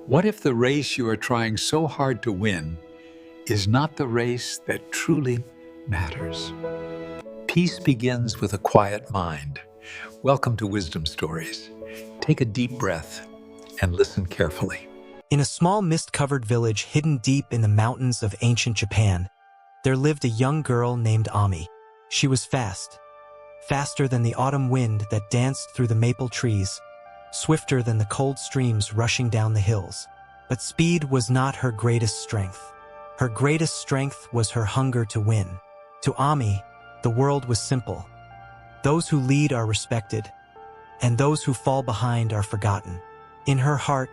What if the race you are trying so hard to win is not the race that truly matters? Peace begins with a quiet mind. Welcome to Wisdom Stories. Take a deep breath and listen carefully. In a small mist-covered village hidden deep in the mountains of ancient Japan, there lived a young girl named Ami. She was fast, faster than the autumn wind that danced through the maple trees, swifter than the cold streams rushing down the hills. But speed was not her greatest strength. Her greatest strength was her hunger to win. To Ami, the world was simple. Those who lead are respected, and those who fall behind are forgotten. In her heart,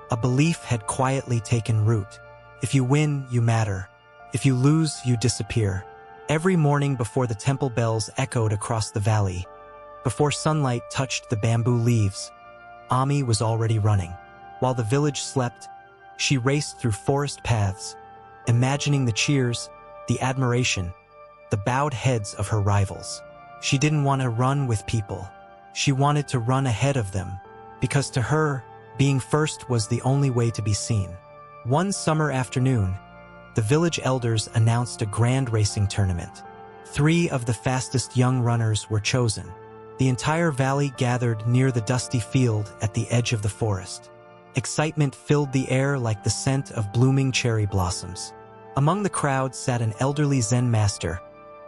a belief had quietly taken root. If you win, you matter. If you lose, you disappear. Every morning before the temple bells echoed across the valley, before sunlight touched the bamboo leaves, Ami was already running. While the village slept, she raced through forest paths, imagining the cheers, the admiration, the bowed heads of her rivals. She didn't want to run with people. She wanted to run ahead of them, because to her, being first was the only way to be seen. One summer afternoon, the village elders announced a grand racing tournament. 3 of the fastest young runners were chosen. The entire valley gathered near the dusty field at the edge of the forest. Excitement filled the air like the scent of blooming cherry blossoms. Among the crowd sat an elderly Zen master,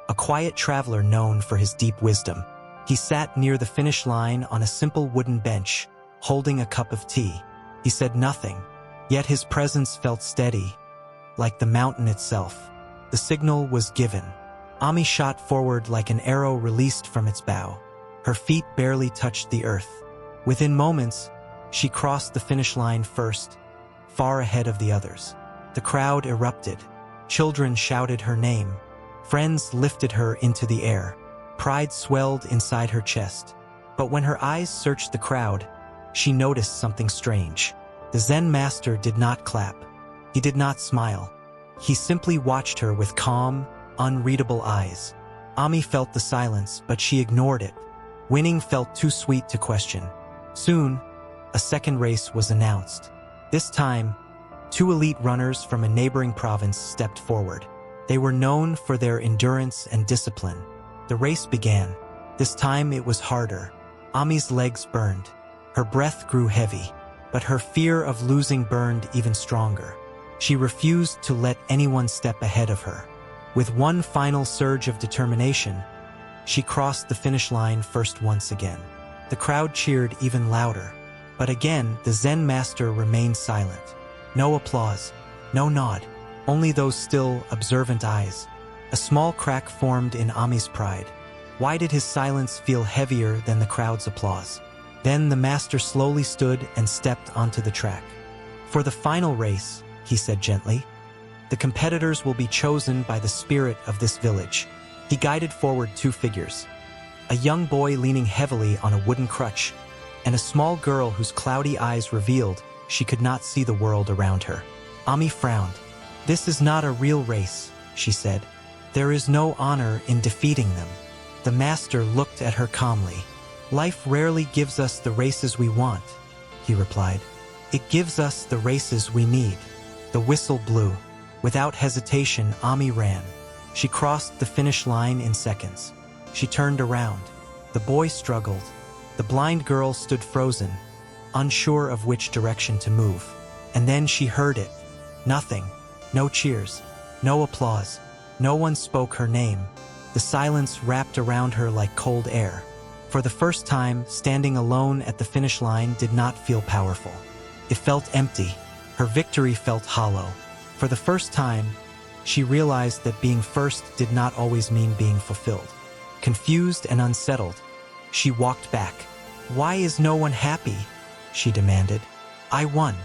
a quiet traveler known for his deep wisdom. He sat near the finish line on a simple wooden bench, holding a cup of tea. He said nothing, yet his presence felt steady, like the mountain itself. The signal was given. Ami shot forward like an arrow released from its bow. Her feet barely touched the earth. Within moments, she crossed the finish line first, far ahead of the others. The crowd erupted. Children shouted her name. Friends lifted her into the air. Pride swelled inside her chest. But when her eyes searched the crowd, she noticed something strange. The Zen master did not clap. He did not smile. He simply watched her with calm, unreadable eyes. Ami felt the silence, but she ignored it. Winning felt too sweet to question. Soon, a second race was announced. This time, 2 elite runners from a neighboring province stepped forward. They were known for their endurance and discipline. The race began. This time it was harder. Ami's legs burned. Her breath grew heavy, but her fear of losing burned even stronger. She refused to let anyone step ahead of her. With one final surge of determination, she crossed the finish line first once again. The crowd cheered even louder, but again the Zen master remained silent. No applause, no nod, only those still, observant eyes. A small crack formed in Ami's pride. Why did his silence feel heavier than the crowd's applause? Then the master slowly stood and stepped onto the track. For the final race, he said gently, the competitors will be chosen by the spirit of this village. He guided forward 2 figures, a young boy leaning heavily on a wooden crutch, and a small girl whose cloudy eyes revealed she could not see the world around her. Ami frowned. "This is not a real race," she said. "There is no honor in defeating them." The master looked at her calmly. "Life rarely gives us the races we want," he replied. "It gives us the races we need." The whistle blew. Without hesitation, Ami ran. She crossed the finish line in seconds. She turned around. The boy struggled. The blind girl stood frozen, unsure of which direction to move. And then she heard it. Nothing. No cheers. No applause. No one spoke her name. The silence wrapped around her like cold air. For the first time, standing alone at the finish line did not feel powerful. It felt empty. Her victory felt hollow. For the first time, she realized that being first did not always mean being fulfilled. Confused and unsettled, she walked back. "Why is no one happy?" she demanded. "I won."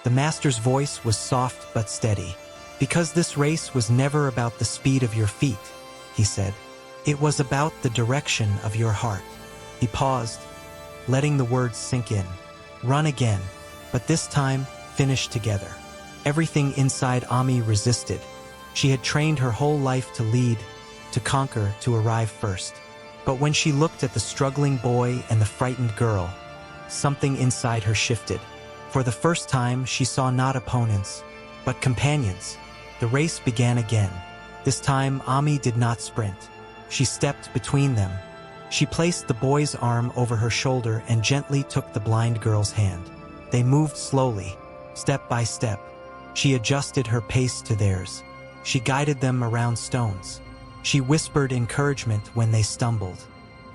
The master's voice was soft but steady. "Because this race was never about the speed of your feet," he said. "It was about the direction of your heart." He paused, letting the words sink in. "Run again, but this time, finish together." Everything inside Ami resisted. She had trained her whole life to lead, to conquer, to arrive first. But when she looked at the struggling boy and the frightened girl, something inside her shifted. For the first time, she saw not opponents, but companions. The race began again. This time, Ami did not sprint. She stepped between them. She placed the boy's arm over her shoulder and gently took the blind girl's hand. They moved slowly, step by step. She adjusted her pace to theirs. She guided them around stones. She whispered encouragement when they stumbled.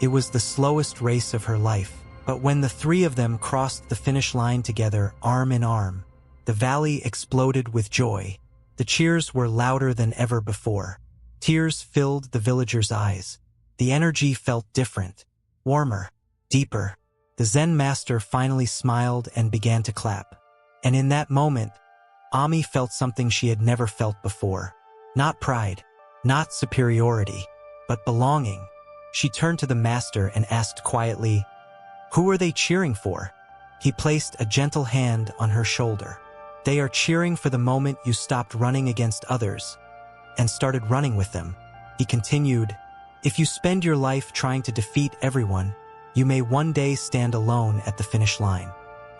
It was the slowest race of her life, but when the three of them crossed the finish line together, arm in arm, the valley exploded with joy. The cheers were louder than ever before. Tears filled the villagers' eyes. The energy felt different, warmer, deeper. The Zen master finally smiled and began to clap. And in that moment, Ami felt something she had never felt before. Not pride, not superiority, but belonging. She turned to the master and asked quietly, "Who are they cheering for?" He placed a gentle hand on her shoulder. "They are cheering for the moment you stopped running against others and started running with them." He continued, "If you spend your life trying to defeat everyone, you may one day stand alone at the finish line,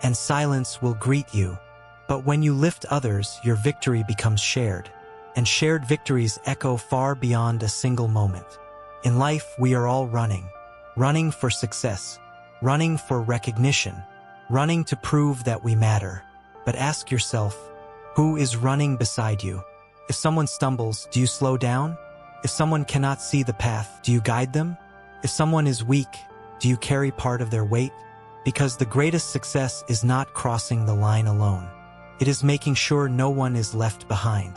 and silence will greet you. But when you lift others, your victory becomes shared, and shared victories echo far beyond a single moment. In life, we are all running for success, running for recognition, running to prove that we matter. But ask yourself, who is running beside you? If someone stumbles, do you slow down? If someone cannot see the path, do you guide them? If someone is weak, do you carry part of their weight? Because the greatest success is not crossing the line alone. It is making sure no one is left behind.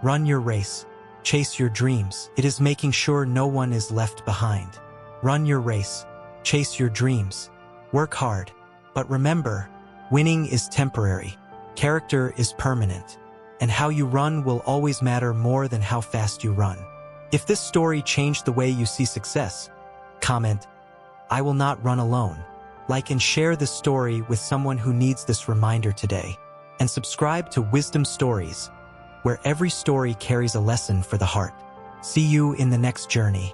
Run your race. Chase your dreams. It is making sure no one is left behind. Run your race. Chase your dreams. Work hard. But remember, winning is temporary. Character is permanent. And how you run will always matter more than how fast you run. If this story changed the way you see success, comment, "I will not run alone." Like and share this story with someone who needs this reminder today. And subscribe to Wisdom Stories, where every story carries a lesson for the heart. See you in the next journey.